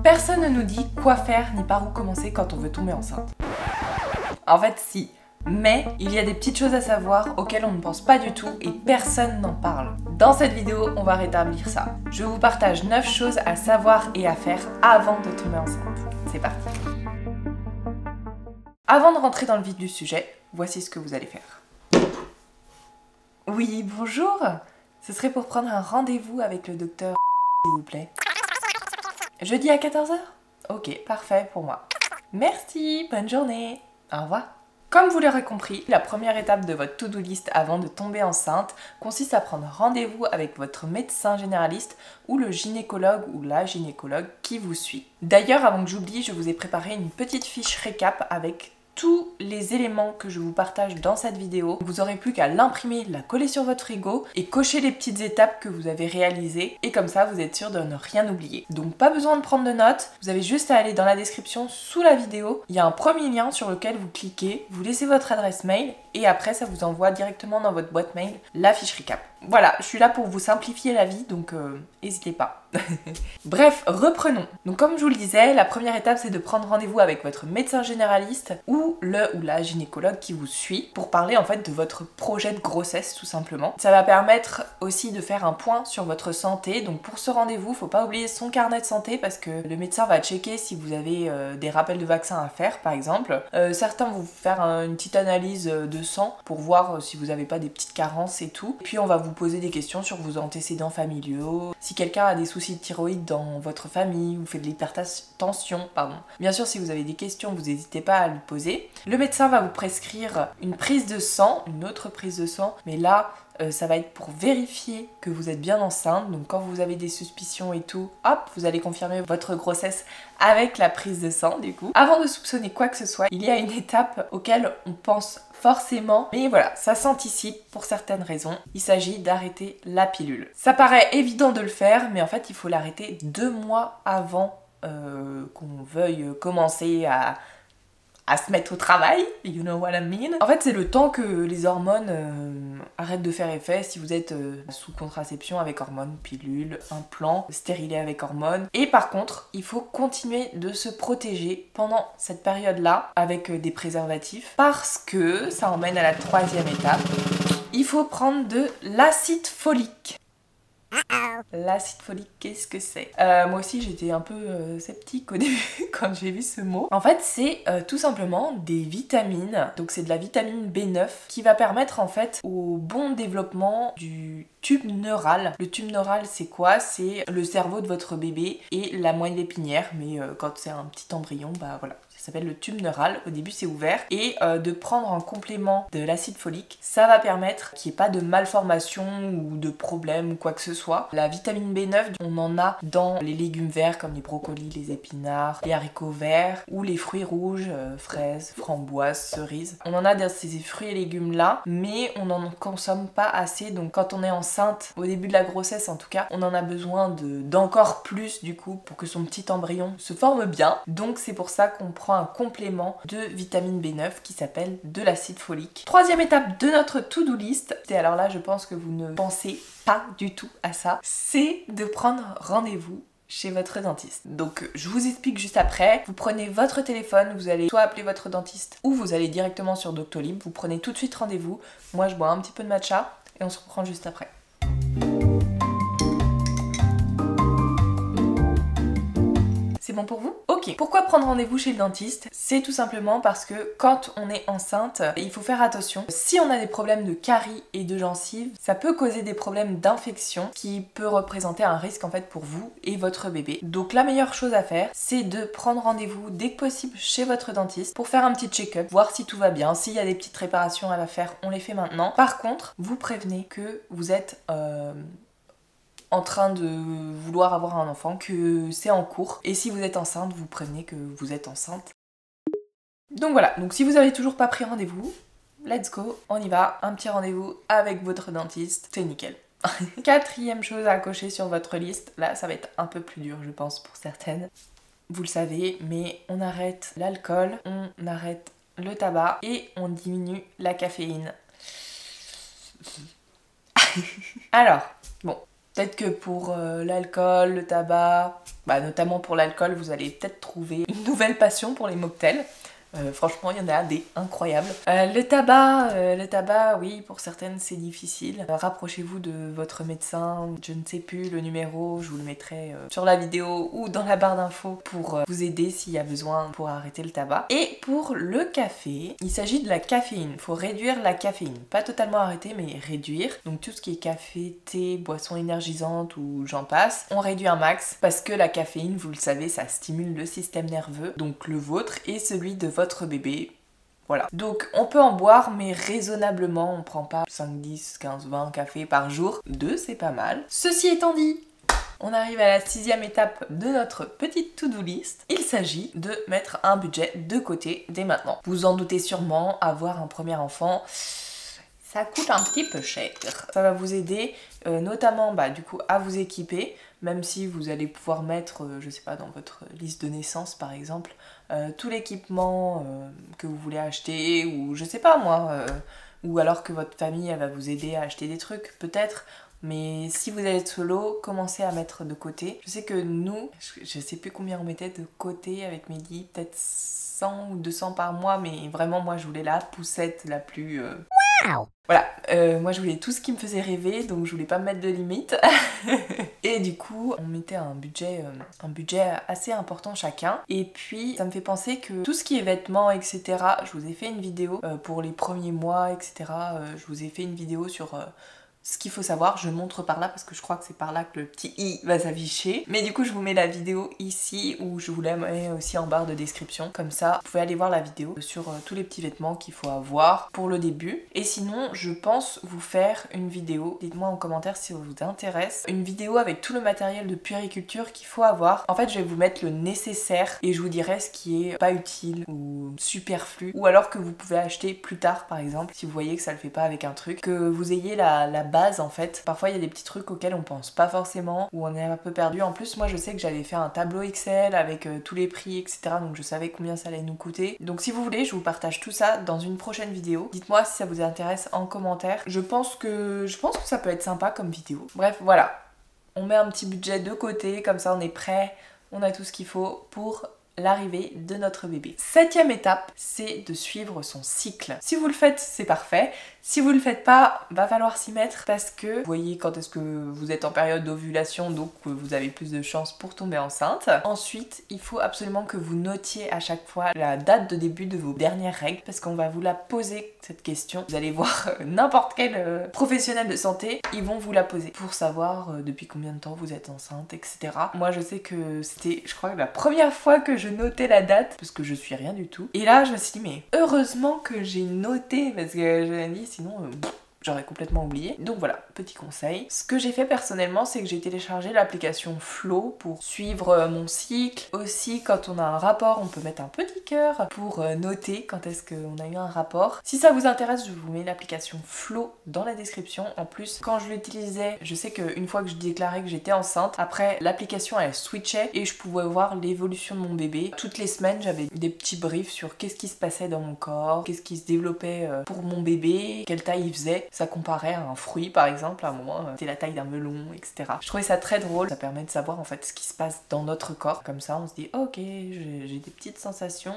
Personne ne nous dit quoi faire ni par où commencer quand on veut tomber enceinte. En fait, si. Mais il y a des petites choses à savoir auxquelles on ne pense pas du tout et personne n'en parle. Dans cette vidéo, on va rétablir ça. Je vous partage 9 choses à savoir et à faire avant de tomber enceinte. C'est parti. Avant de rentrer dans le vif du sujet, voici ce que vous allez faire. Oui, bonjour. Ce serait pour prendre un rendez-vous avec le docteur, s'il vous plaît. Jeudi à 14 h? Ok, parfait pour moi. Merci, bonne journée. Au revoir. Comme vous l'aurez compris, la première étape de votre to-do list avant de tomber enceinte consiste à prendre rendez-vous avec votre médecin généraliste ou le gynécologue ou la gynécologue qui vous suit. D'ailleurs, avant que j'oublie, je vous ai préparé une petite fiche récap avec tous les éléments que je vous partage dans cette vidéo. Vous n'aurez plus qu'à l'imprimer, la coller sur votre frigo et cocher les petites étapes que vous avez réalisées et comme ça vous êtes sûr de ne rien oublier. Donc pas besoin de prendre de notes, vous avez juste à aller dans la description sous la vidéo. Il y a un premier lien sur lequel vous cliquez, vous laissez votre adresse mail et après ça vous envoie directement dans votre boîte mail la fiche récap. Voilà, je suis là pour vous simplifier la vie donc n'hésitez pas. Bref, reprenons. Donc comme je vous le disais, la première étape c'est de prendre rendez-vous avec votre médecin généraliste ou le ou la gynécologue qui vous suit pour parler en fait de votre projet de grossesse tout simplement. Ça va permettre aussi de faire un point sur votre santé. Donc pour ce rendez-vous, faut pas oublier son carnet de santé parce que le médecin va checker si vous avez des rappels de vaccins à faire par exemple. Certains vont vous faire une petite analyse de sang pour voir si vous n'avez pas des petites carences et tout. Puis on va vous poser des questions sur vos antécédents familiaux, si quelqu'un a des soucis de thyroïde dans votre famille ou fait de l'hypertension, pardon. Bien sûr, si vous avez des questions, vous n'hésitez pas à lui poser. Le médecin va vous prescrire une prise de sang, une autre prise de sang, mais là, ça va être pour vérifier que vous êtes bien enceinte. Donc quand vous avez des suspicions et tout, hop, vous allez confirmer votre grossesse avec la prise de sang du coup. Avant de soupçonner quoi que ce soit, il y a une étape auquel on pense forcément, mais voilà, ça s'anticipe pour certaines raisons. Il s'agit d'arrêter la pilule. Ça paraît évident de le faire, mais en fait il faut l'arrêter 2 mois avant qu'on veuille commencer à se mettre au travail, you know what I mean. En fait, c'est le temps que les hormones arrêtent de faire effet si vous êtes sous contraception avec hormones, pilule, implant, stérilé avec hormones. Et par contre, il faut continuer de se protéger pendant cette période-là avec des préservatifs parce que ça emmène à la 3e étape. Il faut prendre de l'acide folique. L'acide folique, qu'est-ce que c'est? Moi aussi j'étais un peu sceptique au début quand j'ai vu ce mot. En fait c'est tout simplement des vitamines, donc c'est de la vitamine B9 qui va permettre en fait au bon développement du tube neural. Le tube neural c'est quoi? C'est le cerveau de votre bébé et la moelle épinière, mais quand c'est un petit embryon, bah voilà. Ça s'appelle le tube neural, au début c'est ouvert, et de prendre en complément de l'acide folique, ça va permettre qu'il n'y ait pas de malformation ou de problème ou quoi que ce soit. La vitamine B9, on en a dans les légumes verts comme les brocolis, les épinards, les haricots verts ou les fruits rouges, fraises, framboises, cerises. On en a dans ces fruits et légumes là, mais on n'en consomme pas assez, donc quand on est enceinte, au début de la grossesse en tout cas, on en a besoin d'encore plus du coup pour que son petit embryon se forme bien. Donc c'est pour ça qu'on prend un complément de vitamine B9 qui s'appelle de l'acide folique. 3e étape de notre to-do list, et alors là je pense que vous ne pensez pas du tout à ça, c'est de prendre rendez-vous chez votre dentiste. Donc je vous explique juste après, vous prenez votre téléphone, vous allez soit appeler votre dentiste ou vous allez directement sur Doctolib, vous prenez tout de suite rendez-vous, moi je bois un petit peu de matcha et on se reprend juste après. C'est bon pour vous? Ok. Pourquoi prendre rendez-vous chez le dentiste? C'est tout simplement parce que quand on est enceinte, il faut faire attention. Si on a des problèmes de caries et de gencives, ça peut causer des problèmes d'infection qui peut représenter un risque en fait pour vous et votre bébé. Donc la meilleure chose à faire, c'est de prendre rendez-vous dès que possible chez votre dentiste pour faire un petit check-up, voir si tout va bien. S'il y a des petites réparations à faire, on les fait maintenant. Par contre, vous prévenez que vous êtes en train de vouloir avoir un enfant, que c'est en cours. Et si vous êtes enceinte, vous prévenez que vous êtes enceinte. Donc voilà, donc si vous avez toujours pas pris rendez-vous, let's go, on y va. Un petit rendez-vous avec votre dentiste, c'est nickel. 4e chose à cocher sur votre liste, là ça va être un peu plus dur je pense pour certaines. Vous le savez, mais on arrête l'alcool, on arrête le tabac et on diminue la caféine. Alors, bon, Peut-être que pour l'alcool, le tabac, notamment pour l'alcool, vous allez peut-être trouver une nouvelle passion pour les mocktails. Franchement, il y en a des incroyables. Le tabac, oui, pour certaines, c'est difficile. Rapprochez-vous de votre médecin, je ne sais plus le numéro, je vous le mettrai sur la vidéo ou dans la barre d'infos pour vous aider s'il y a besoin pour arrêter le tabac. Et pour le café, il s'agit de la caféine. Il faut réduire la caféine. Pas totalement arrêter, mais réduire. Donc tout ce qui est café, thé, boissons énergisantes ou j'en passe, on réduit un max parce que la caféine, vous le savez, ça stimule le système nerveux, donc le vôtre et celui de votre bébé. Voilà. Donc on peut en boire mais raisonnablement, on prend pas 5, 10, 15, 20 cafés par jour. 2 c'est pas mal. Ceci étant dit, on arrive à la 6e étape de notre petite to-do list. Il s'agit de mettre un budget de côté dès maintenant. Vous en doutez sûrement, avoir un premier enfant, ça coûte un petit peu cher. Ça va vous aider notamment du coup à vous équiper, même si vous allez pouvoir mettre, je sais pas, dans votre liste de naissance par exemple, tout l'équipement que vous voulez acheter, ou je sais pas moi, ou alors que votre famille elle va vous aider à acheter des trucs peut-être. Mais si vous êtes solo, commencez à mettre de côté. Je sais que nous, je sais plus combien on mettait de côté avec Mehdi, peut-être 100 ou 200 par mois, mais vraiment moi je voulais la poussette la plus... Wow. Voilà, moi je voulais tout ce qui me faisait rêver, donc je voulais pas me mettre de limite. Et du coup, on mettait un budget assez important chacun. Et puis, ça me fait penser que tout ce qui est vêtements, etc., je vous ai fait une vidéo pour les premiers mois, etc. Je vous ai fait une vidéo sur... ce qu'il faut savoir, je montre par là parce que je crois que c'est par là que le petit i va s'afficher. Mais du coup, je vous mets la vidéo ici ou je vous la mets aussi en barre de description. Comme ça, vous pouvez aller voir la vidéo sur tous les petits vêtements qu'il faut avoir pour le début. Et sinon, je pense vous faire une vidéo. Dites-moi en commentaire si ça vous intéresse. Une vidéo avec tout le matériel de puériculture qu'il faut avoir. En fait, je vais vous mettre le nécessaire et je vous dirai ce qui est pas utile ou superflu. Ou alors que vous pouvez acheter plus tard, par exemple, si vous voyez que ça le fait pas avec un truc. Que vous ayez la base en fait. Parfois il y a des petits trucs auxquels on pense pas forcément, où on est un peu perdu. En plus moi je sais que j'avais fait un tableau Excel avec tous les prix etc, donc je savais combien ça allait nous coûter. Donc si vous voulez je vous partage tout ça dans une prochaine vidéo. Dites-moi si ça vous intéresse en commentaire. Je pense que ça peut être sympa comme vidéo. Bref voilà, on met un petit budget de côté, comme ça on est prêt, on a tout ce qu'il faut pour l'arrivée de notre bébé. 7e étape, c'est de suivre son cycle. Si vous le faites, c'est parfait. Si vous le faites pas, va falloir s'y mettre parce que vous voyez quand est-ce que vous êtes en période d'ovulation, donc vous avez plus de chances pour tomber enceinte. Ensuite, il faut absolument que vous notiez à chaque fois la date de début de vos dernières règles parce qu'on va vous la poser cette question. Vous allez voir n'importe quel professionnel de santé, ils vont vous la poser pour savoir depuis combien de temps vous êtes enceinte, etc. Moi, je sais que c'était, je crois, la première fois que je notais la date parce que je suis rien du tout. Et là, je me suis dit, mais heureusement que j'ai noté parce que je l'ai dit, sinon j'aurais complètement oublié. Donc voilà, petit conseil. Ce que j'ai fait personnellement, c'est que j'ai téléchargé l'application Flow pour suivre mon cycle. Aussi, quand on a un rapport, on peut mettre un petit cœur pour noter quand est-ce qu'on a eu un rapport. Si ça vous intéresse, je vous mets l'application Flow dans la description. En plus, quand je l'utilisais, je sais qu'une fois que je déclarais que j'étais enceinte, après l'application elle switchait et je pouvais voir l'évolution de mon bébé. Toutes les semaines, j'avais des petits briefs sur qu'est-ce qui se passait dans mon corps, qu'est-ce qui se développait pour mon bébé, quelle taille il faisait. Ça comparait à un fruit par exemple, à un moment c'était la taille d'un melon, etc. Je trouvais ça très drôle, ça permet de savoir en fait ce qui se passe dans notre corps. Comme ça on se dit ok, j'ai des petites sensations,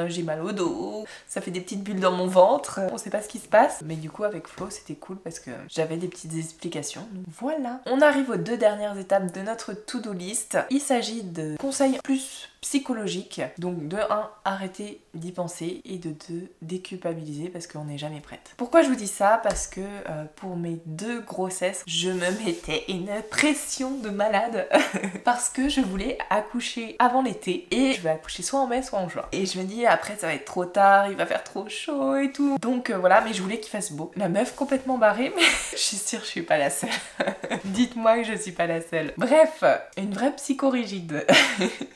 j'ai mal au dos, ça fait des petites bulles dans mon ventre, on sait pas ce qui se passe. Mais du coup avec Flo c'était cool parce que j'avais des petites explications. Donc voilà. On arrive aux 2 dernières étapes de notre to-do list. Il s'agit de conseils plus psychologique. Donc de 1, arrêtez d'y penser et de 2, déculpabiliser parce qu'on n'est jamais prête. Pourquoi je vous dis ça? Parce que pour mes 2 grossesses, je me mettais une pression de malade parce que je voulais accoucher avant l'été et je vais accoucher soit en mai soit en juin. Et je me dis après ça va être trop tard, il va faire trop chaud et tout. Donc voilà, mais je voulais qu'il fasse beau. La meuf complètement barrée, mais je suis sûre que je suis pas la seule. Dites-moi que je suis pas la seule. Bref, une vraie psychorigide.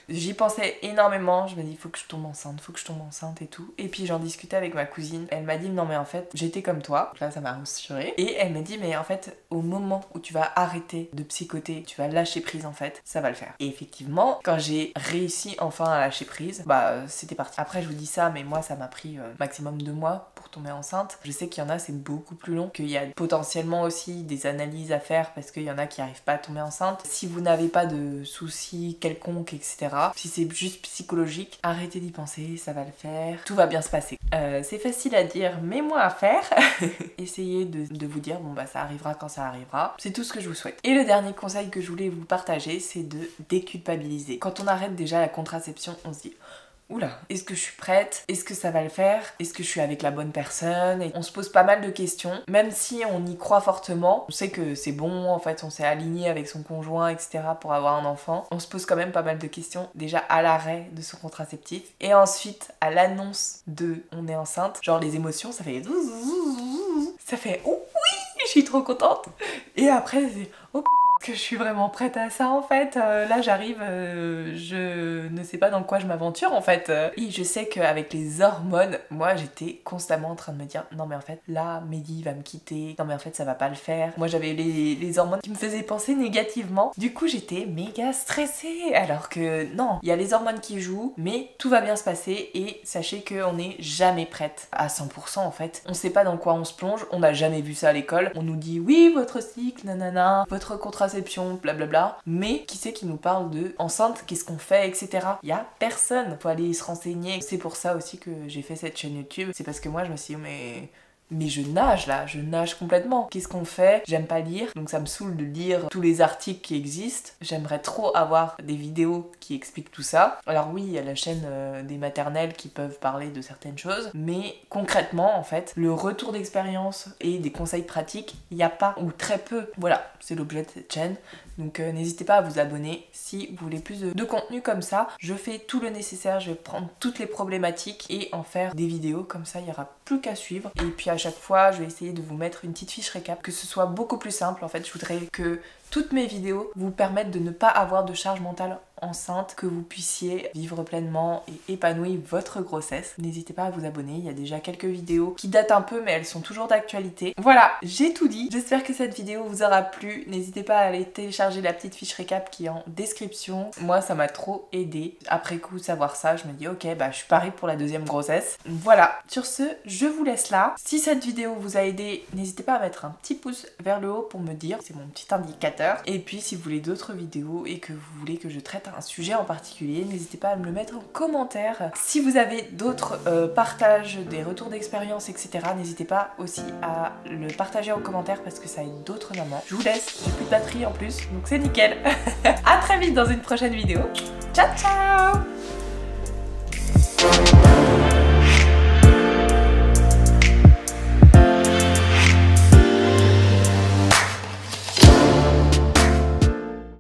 J'y pensais énormément, je me dis faut que je tombe enceinte et tout. Et puis j'en discutais avec ma cousine, elle m'a dit non mais en fait j'étais comme toi, là ça m'a rassurée. Et elle m'a dit mais en fait au moment où tu vas arrêter de psychoter, tu vas lâcher prise en fait, ça va le faire. Et effectivement quand j'ai réussi enfin à lâcher prise, bah c'était parti. Après je vous dis ça mais moi ça m'a pris maximum 2 mois pour tomber enceinte. Je sais qu'il y en a c'est beaucoup plus long, qu'il y a potentiellement aussi des analyses à faire parce qu'il y en a qui n'arrivent pas à tomber enceinte. Si vous n'avez pas de soucis quelconques, etc., si c'est juste psychologique, arrêtez d'y penser, ça va le faire, tout va bien se passer. C'est facile à dire, mais moins à faire. Essayez de vous dire, bon bah ça arrivera quand ça arrivera. C'est tout ce que je vous souhaite. Et le dernier conseil que je voulais vous partager, c'est de déculpabiliser. Quand on arrête déjà la contraception, on se dit oula, est-ce que je suis prête? Est-ce que ça va le faire? Est-ce que je suis avec la bonne personne? Et on se pose pas mal de questions, même si on y croit fortement. On sait que c'est bon, en fait, on s'est aligné avec son conjoint, etc. pour avoir un enfant. On se pose quand même pas mal de questions, déjà à l'arrêt de son contraceptif, et ensuite à l'annonce de on est enceinte. Genre les émotions, ça fait oh oui, je suis trop contente. Et après, c'est oh putain, que je suis vraiment prête à ça en fait. Là j'arrive, je ne sais pas dans quoi je m'aventure en fait. Et je sais qu'avec les hormones, moi j'étais constamment en train de me dire non mais en fait là Mehdi va me quitter, non mais en fait ça va pas le faire. Moi j'avais les hormones qui me faisaient penser négativement. Du coup j'étais méga stressée, alors que non, il y a les hormones qui jouent, mais tout va bien se passer et sachez qu'on n'est jamais prête à 100% en fait. On sait pas dans quoi on se plonge, on n'a jamais vu ça à l'école. On nous dit oui votre cycle, nanana, votre contraception, blablabla, mais qui c'est qui nous parle de enceinte, qu'est-ce qu'on fait, etc. Il y a personne, faut aller se renseigner. C'est pour ça aussi que j'ai fait cette chaîne YouTube, c'est parce que moi je me suis dit mais je nage là, je nage complètement. Qu'est-ce qu'on fait? J'aime pas lire, donc ça me saoule de lire tous les articles qui existent. J'aimerais trop avoir des vidéos qui expliquent tout ça. Alors oui, il y a la chaîne des maternelles qui peuvent parler de certaines choses, mais concrètement en fait, le retour d'expérience et des conseils pratiques, il n'y a pas, ou très peu. Voilà, c'est l'objet de cette chaîne. Donc n'hésitez pas à vous abonner si vous voulez plus de contenu comme ça. Je fais tout le nécessaire, je vais prendre toutes les problématiques et en faire des vidéos, comme ça il n'y aura plus qu'à suivre. Et puis à chaque fois, je vais essayer de vous mettre une petite fiche récap, que ce soit beaucoup plus simple. En fait, je voudrais que toutes mes vidéos vous permettent de ne pas avoir de charge mentale enceinte, que vous puissiez vivre pleinement et épanouir votre grossesse. N'hésitez pas à vous abonner, il y a déjà quelques vidéos qui datent un peu mais elles sont toujours d'actualité. Voilà, j'ai tout dit, j'espère que cette vidéo vous aura plu. N'hésitez pas à aller télécharger la petite fiche récap qui est en description. Moi ça m'a trop aidé. Après coup savoir ça, je me dis ok bah je suis parée pour la deuxième grossesse. Voilà, sur ce je vous laisse là. Si cette vidéo vous a aidé, n'hésitez pas à mettre un petit pouce vers le haut pour me dire, c'est mon petit indicateur. Et puis si vous voulez d'autres vidéos et que vous voulez que je traite un sujet en particulier, n'hésitez pas à me le mettre en commentaire. Si vous avez d'autres partages, des retours d'expérience, etc., n'hésitez pas aussi à le partager en commentaire parce que ça aide d'autres mamans. Je vous laisse, j'ai plus de batterie en plus, donc c'est nickel. À très vite dans une prochaine vidéo. Ciao ciao.